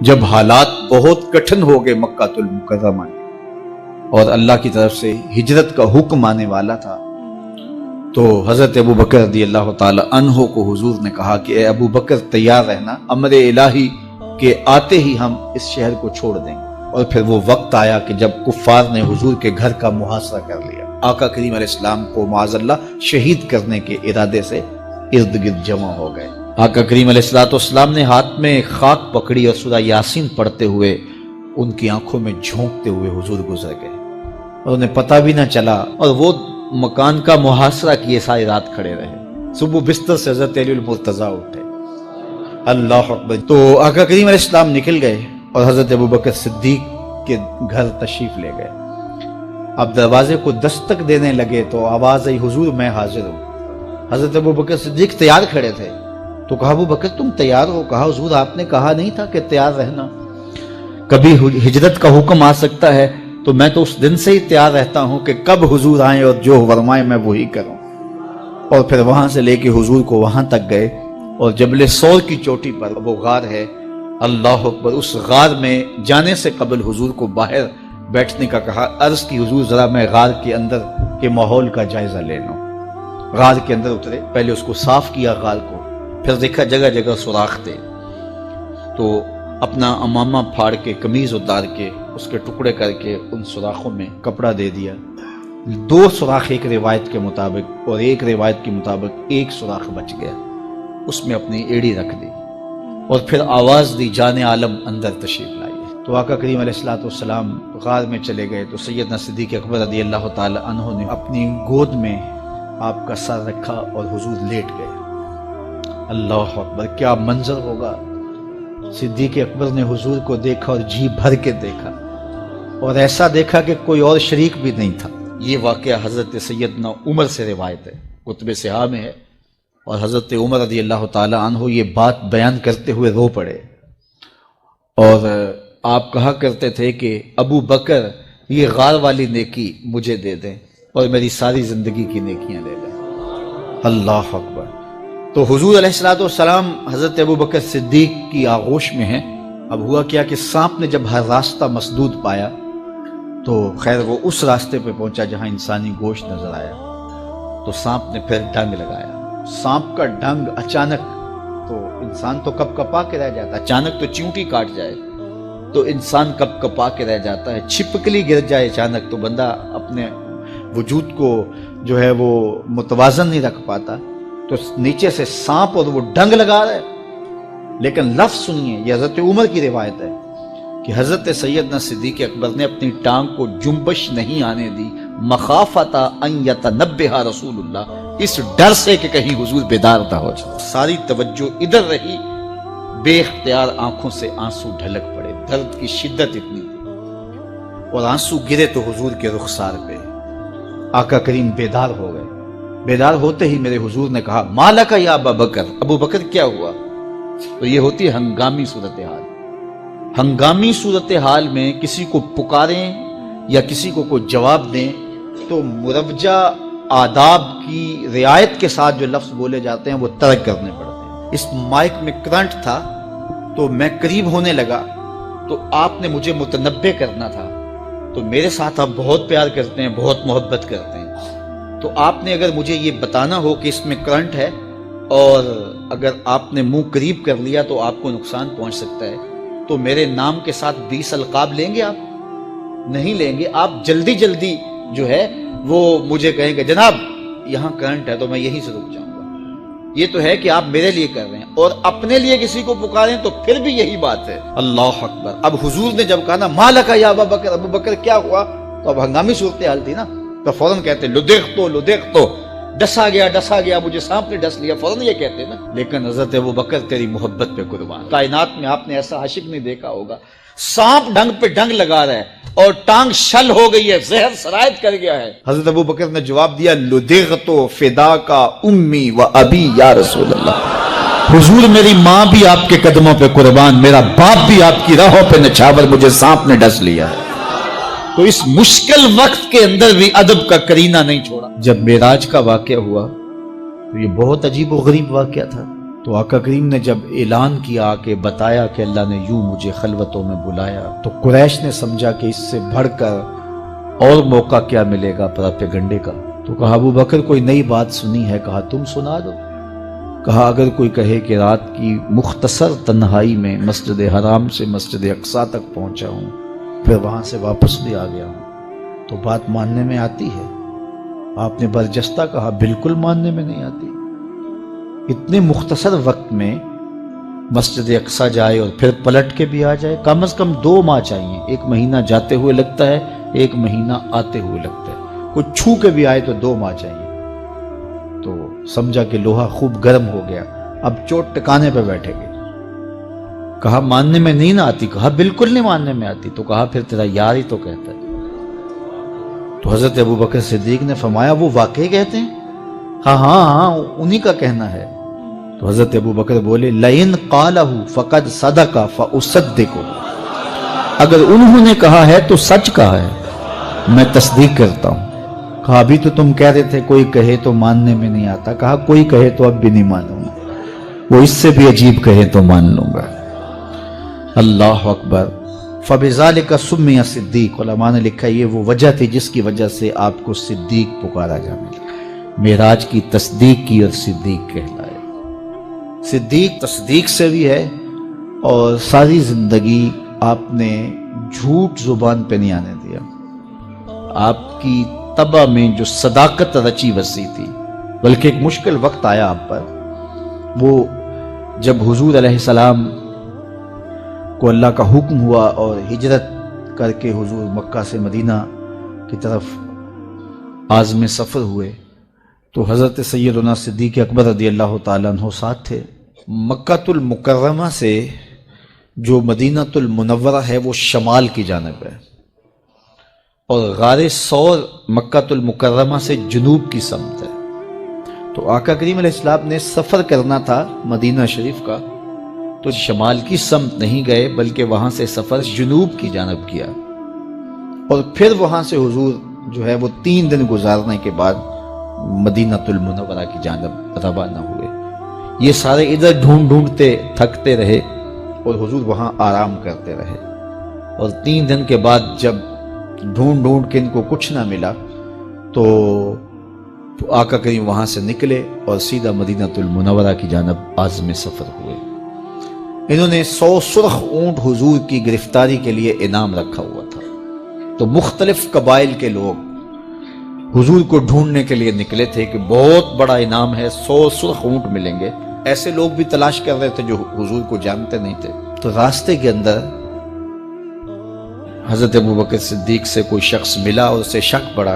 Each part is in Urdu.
جب حالات بہت کٹھن ہو گئے مکہ المکرمہ اور اللہ کی طرف سے ہجرت کا حکم آنے والا تھا، تو حضرت ابو بکر رضی اللہ تعالی عنہ کو حضور نے کہا کہ اے ابو بکر تیار رہنا، امر الہی کے آتے ہی ہم اس شہر کو چھوڑ دیں گے۔ اور پھر وہ وقت آیا کہ جب کفار نے حضور کے گھر کا محاصرہ کر لیا، آقا کریم علیہ السلام کو معاذ اللہ شہید کرنے کے ارادے سے ارد گرد جمع ہو گئے۔ آقا کریم علیہ السلام نے ہاتھ میں خاک پکڑی اور سورہ یاسین پڑھتے ہوئے ان کی آنکھوں میں جھونکتے ہوئے حضور گزر گئے اور انہیں پتہ بھی نہ چلا، اور وہ مکان کا محاصرہ کیے ساری رات کھڑے رہے۔ صبح بستر سے حضرت علی المرتضیٰ اٹھے، اللہ اکبر، تو آقا کریم علیہ السلام نکل گئے اور حضرت ابو بکر صدیق کے گھر تشریف لے گئے۔ اب دروازے کو دستک دینے لگے تو آواز آئی، حضور میں حاضر ہوں۔ حضرت ابو بکر صدیق تیار کھڑے تھے، تو کہا ابو بکر تم تیار ہو؟ کہا حضور آپ نے کہا نہیں تھا کہ تیار رہنا، کبھی ہجرت کا حکم آ سکتا ہے تو میں تو اس دن سے ہی تیار رہتا ہوں کہ کب حضور آئیں اور جو فرمائے میں وہی کروں۔ اور پھر وہاں سے لے کے حضور کو وہاں تک گئے، اور جبل سور کی چوٹی پر وہ غار ہے، اللہ اکبر، اس غار میں جانے سے قبل حضور کو باہر بیٹھنے کا کہا۔ عرض کی حضور ذرا میں غار کے اندر کے ماحول کا جائزہ لے لوں۔ غار کے اندر اترے، پہلے اس کو صاف کیا غار کو، پھر دیکھا جگہ جگہ سوراخ تھے، تو اپنا امامہ پھاڑ کے قمیض اتار کے اس کے ٹکڑے کر کے ان سوراخوں میں کپڑا دے دیا۔ 2 سوراخ ایک روایت کے مطابق اور ایک روایت کے مطابق 1 سوراخ بچ گیا، اس میں اپنی ایڑی رکھ دی اور پھر آواز دی جان عالم اندر تشریف لائیے۔ تو آقا کریم علیہ السلام غار میں چلے گئے تو سیدنا صدیق اکبر رضی اللہ تعالی عنہ نے اپنی گود میں آپ کا سر رکھا اور حضور لیٹ گئے۔ اللہ اکبر، کیا منظر ہوگا! صدیق اکبر نے حضور کو دیکھا اور جی بھر کے دیکھا، اور ایسا دیکھا کہ کوئی اور شریک بھی نہیں تھا۔ یہ واقعہ حضرت سیدنا عمر سے روایت ہے، کتب سیاح میں ہے، اور حضرت عمر رضی اللہ تعالی عنہ یہ بات بیان کرتے ہوئے رو پڑے، اور آپ کہا کرتے تھے کہ ابو بکر یہ غار والی نیکی مجھے دے دیں اور میری ساری زندگی کی نیکیاں لے لیں۔ اللہ اکبر۔ تو حضور علیہ السلام حضرت ابو بکر صدیق کی آغوش میں ہیں۔ اب ہوا کیا کہ سانپ نے جب ہر راستہ مسدود پایا تو خیر وہ اس راستے پہ پہنچا جہاں انسانی گوشت نظر آیا، تو سانپ نے پھر ڈنگ لگایا۔ سانپ کا ڈنگ اچانک، تو انسان تو کپ کپا کے رہ جاتا ہے، اچانک تو چیونٹی کاٹ جائے تو انسان کپ کپا کے رہ جاتا ہے، چھپکلی گر جائے اچانک تو بندہ اپنے وجود کو جو ہے وہ متوازن نہیں رکھ پاتا، تو نیچے سے سانپ اور وہ ڈنگ لگا رہا ہے۔ لیکن لفظ سنیے، یہ حضرت عمر کی روایت ہے کہ حضرت سیدنا صدیق اکبر نے اپنی ٹانگ کو جنبش نہیں آنے دی، مخافت ان یتنبہ رسول اللہ، اس ڈر سے کہ کہیں حضور بیدار نہ ہو جائے۔ ساری توجہ ادھر رہی، بے اختیار آنکھوں سے آنسو ڈھلک پڑے، درد کی شدت اتنی تھی، اور آنسو گرے تو حضور کے رخسار پہ۔ آقا کریم بیدار ہو گئے۔ بیدار ہوتے ہی میرے حضور نے کہا، مالک یا ابا بکر، ابو بکر کیا ہوا؟ تو یہ ہوتی ہے ہنگامی صورتحال۔ ہنگامی صورتحال میں کسی کو پکاریں یا کسی کو کوئی جواب دیں تو مروجہ آداب کی رعایت کے ساتھ جو لفظ بولے جاتے ہیں وہ ترک کرنے پڑتے ہیں۔ اس مائک میں کرنٹ تھا تو میں قریب ہونے لگا تو آپ نے مجھے متنبہ کرنا تھا، تو میرے ساتھ آپ بہت پیار کرتے ہیں، بہت محبت کرتے ہیں، تو آپ نے اگر مجھے یہ بتانا ہو کہ اس میں کرنٹ ہے اور اگر آپ نے منہ قریب کر لیا تو آپ کو نقصان پہنچ سکتا ہے، تو میرے نام کے ساتھ 20 القاب لیں گے؟ آپ نہیں لیں گے، آپ جلدی جلدی جو ہے وہ مجھے کہیں گے جناب یہاں کرنٹ ہے، تو میں یہیں سے رک جاؤں گا۔ یہ تو ہے کہ آپ میرے لیے کر رہے ہیں، اور اپنے لیے کسی کو پکاریں تو پھر بھی یہی بات ہے۔ اللہ اکبر۔ اب حضور نے جب کہا نا مالک یا ابا بکر، ابو بکر کیا ہوا، تو اب ہنگامی صورتحال تھی نا، تو فوراً کہتے لدغتو، ڈسا گیا، مجھے سانپ نے ڈس لیا، فوراً یہ کہتے نا۔ لیکن حضرت ابو بکر تیری محبت پہ قربان، کائنات میں آپ نے ایسا عاشق نہیں دیکھا ہوگا، سانپ ڈنگ پہ ڈنگ لگا رہا ہے اور ٹانگ شل ہو گئی ہے، زہر سرایت کر گیا ہے۔ حضرت ابو بکر نے جواب دیا، لدغتو فداکا امی و ابی یا رسول اللہ، حضور میری ماں بھی آپ کے قدموں پہ قربان، میرا باپ بھی آپ کی راہوں پہ نچھاور، مجھے سانپ نے ڈس لیا ہے۔ تو اس مشکل وقت کے اندر بھی ادب کا کرینہ نہیں چھوڑا۔ جب معراج کا واقعہ ہوا تو یہ بہت عجیب و غریب واقعہ تھا۔ تو آقا کریم نے جب اعلان کیا کہ بتایا کہ اللہ نے یوں مجھے خلوتوں میں بلایا، تو قریش نے سمجھا کہ اس سے بڑھ کر اور موقع کیا ملے گا پروپیگنڈے کا۔ تو کہا ابو بکر کوئی نئی بات سنی ہے؟ کہا تم سنا دو۔ کہا اگر کوئی کہے کہ رات کی مختصر تنہائی میں مسجد حرام سے مسجد اقصیٰ تک پہنچا ہوں، پھر وہاں سے واپس بھی آ گیا ہوں، تو بات ماننے میں آتی ہے؟ آپ نے برجستہ کہا بالکل ماننے میں نہیں آتی۔ اتنے مختصر وقت میں مسجد اقصیٰ جائے اور پھر پلٹ کے بھی آ جائے، کم از کم 2 ماہ چاہیے۔ 1 مہینہ جاتے ہوئے لگتا ہے، 1 مہینہ آتے ہوئے لگتا ہے، کوئی چھو کے بھی آئے تو 2 ماہ چاہیے۔ تو سمجھا کہ لوہا خوب گرم ہو گیا، اب چوٹ ٹکانے پہ بیٹھے گے۔ کہا ماننے میں نہیں نہ آتی؟ کہا بالکل نہیں ماننے میں آتی۔ تو کہا پھر تیرا یار ہی تو کہتا ہے۔ تو حضرت ابوبکر صدیق نے فرمایا وہ واقعی کہتے ہیں؟ ہاں انہی کا کہنا ہے۔ تو حضرت ابوبکر بولے لئن قالہ فقد صدق فاصدق، اگر انہوں نے کہا ہے تو سچ کہا ہے، میں تصدیق کرتا ہوں۔ کہا ابھی تو تم کہہ رہے تھے کوئی کہے تو ماننے میں نہیں آتا، کہا کوئی کہے تو اب بھی نہیں مانوں گا، وہ اس سے بھی عجیب کہے تو مان لوں گا۔ اللہ اکبر۔ فبذالک سمی صدیق، علماء نے لکھا یہ وہ وجہ تھی جس کی وجہ سے آپ کو صدیق پکارا جانے لگا۔ معراج کی تصدیق کی اور صدیق کہلائے۔ صدیق تصدیق سے بھی ہے، اور ساری زندگی آپ نے جھوٹ زبان پہ نہیں آنے دیا۔ آپ کی طبع میں جو صداقت رچی وسیع تھی، بلکہ ایک مشکل وقت آیا آپ پر، وہ جب حضور علیہ السلام کو اللہ کا حکم ہوا اور ہجرت کر کے حضور مکہ سے مدینہ کی طرف عازم سفر ہوئے، تو حضرت سیدنا صدیق اکبر رضی اللہ تعالیٰ عنہ ساتھ تھے۔ مکہ المکرمہ سے جو مدینہ المنورہ ہے وہ شمال کی جانب ہے، اور غار ثور مکہ المکرمہ سے جنوب کی سمت ہے۔ تو آقا کریم علیہ السلام نے سفر کرنا تھا مدینہ شریف کا، تو شمال کی سمت نہیں گئے بلکہ وہاں سے سفر جنوب کی جانب کیا، اور پھر وہاں سے حضور جو ہے وہ 3 دن گزارنے کے بعد مدینہ المنورہ کی جانب روانہ ہوئے۔ یہ سارے ادھر ڈھونڈتے تھکتے رہے، اور حضور وہاں آرام کرتے رہے، اور 3 دن کے بعد جب ڈھونڈ کے ان کو کچھ نہ ملا تو آقا کریم وہاں سے نکلے اور سیدھا مدینہ المنورہ کی جانب عازم سفر ہوئے۔ انہوں نے 100 سرخ اونٹ حضور کی گرفتاری کے لیے انعام رکھا ہوا تھا، تو مختلف قبائل کے لوگ حضور کو ڈھونڈنے کے لیے نکلے تھے کہ بہت بڑا انعام ہے، 100 سرخ اونٹ ملیں گے۔ ایسے لوگ بھی تلاش کر رہے تھے جو حضور کو جانتے نہیں تھے۔ تو راستے کے اندر حضرت ابوبکر صدیق سے کوئی شخص ملا، اور اسے شک پڑا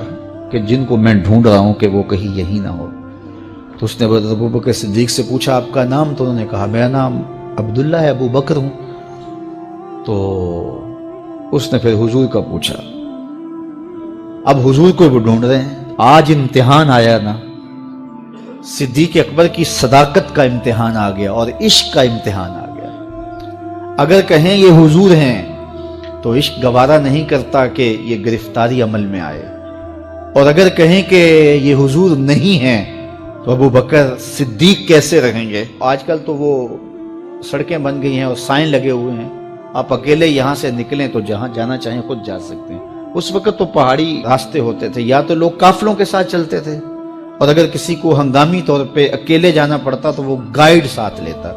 کہ جن کو میں ڈھونڈ رہا ہوں کہ وہ کہیں یہی نہ ہو۔ تو اس نے حضرت ابوبکر صدیق سے پوچھا آپ کا نام؟ تو انہوں نے کہا میرا نام عبداللہ ہے، ابو بکر ہوں۔ تو اس نے پھر حضور کا پوچھا۔ اب حضور کو وہ ڈھونڈ رہے ہیں۔ آج امتحان آیا نا، صدیق اکبر کی صداقت کا امتحان آ گیا اور عشق کا امتحان آ گیا۔ اگر کہیں یہ حضور ہیں تو عشق گوارا نہیں کرتا کہ یہ گرفتاری عمل میں آئے، اور اگر کہیں کہ یہ حضور نہیں ہیں تو ابو بکر صدیق کیسے رہیں گے؟ آج کل تو وہ سڑکیں بن گئی ہیں اور سائن لگے ہوئے ہیں، آپ اکیلے یہاں سے نکلیں تو جہاں جانا چاہیں خود جا سکتے ہیں۔ اس وقت تو پہاڑی راستے ہوتے تھے، یا تو لوگ قافلوں کے ساتھ چلتے تھے، اور اگر کسی کو ہنگامی طور پہ اکیلے جانا پڑتا تو وہ گائیڈ ساتھ لیتا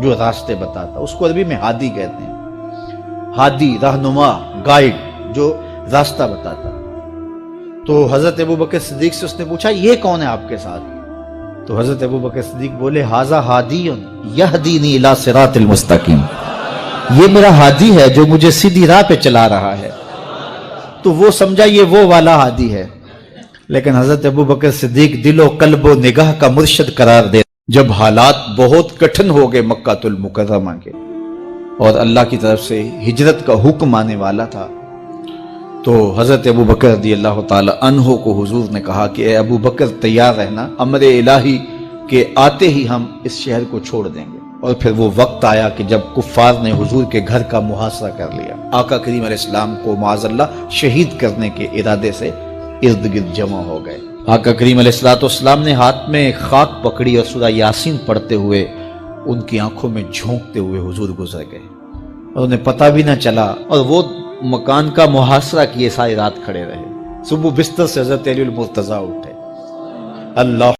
جو راستے بتاتا۔ اس کو عربی میں ہادی کہتے ہیں، ہادی، رہنما، گائیڈ جو راستہ بتاتا۔ تو حضرت ابوبکر صدیق سے اس نے پوچھا یہ کون ہے آپ کے ساتھ؟ تو حضرت ابوبکر صدیق بولے ھذا ہادی یہدینی الی صراط المستقیم، یہ میرا ہادی ہے جو مجھے سیدھی راہ پہ چلا رہا ہے۔ تو وہ سمجھا یہ وہ والا ہادی ہے، لیکن حضرت ابوبکر صدیق دل و قلب و نگاہ کا مرشد قرار دے۔ جب حالات بہت کٹھن ہو گئے مکہ المکرمہ کے، اور اللہ کی طرف سے ہجرت کا حکم آنے والا تھا، تو حضرت ابوبکر رضی اللہ تعالی عنہ کو حضور نے کہا کہ اے ابوبکر تیار رہنا، امر الہی کے آتے ہی ہم اس شہر کو چھوڑ دیں گے۔ اور پھر وہ وقت آیا کہ جب کفار نے حضور کے گھر کا محاصرہ کر لیا، آقا کریم علیہ السلام کو معاذ اللہ شہید کرنے کے ارادے سے ارد گرد جمع ہو گئے۔ آقا کریم علیہ السلام نے ہاتھ میں خاک پکڑی اور سورہ یاسین پڑھتے ہوئے ان کی آنکھوں میں جھونکتے ہوئے حضور گزر گئے اور انہیں پتہ بھی نہ چلا، اور وہ مکان کا محاصرہ کیے ساری رات کھڑے رہے۔ صبح بستر سے حضرت علی المرتضیٰ اٹھے، اللہ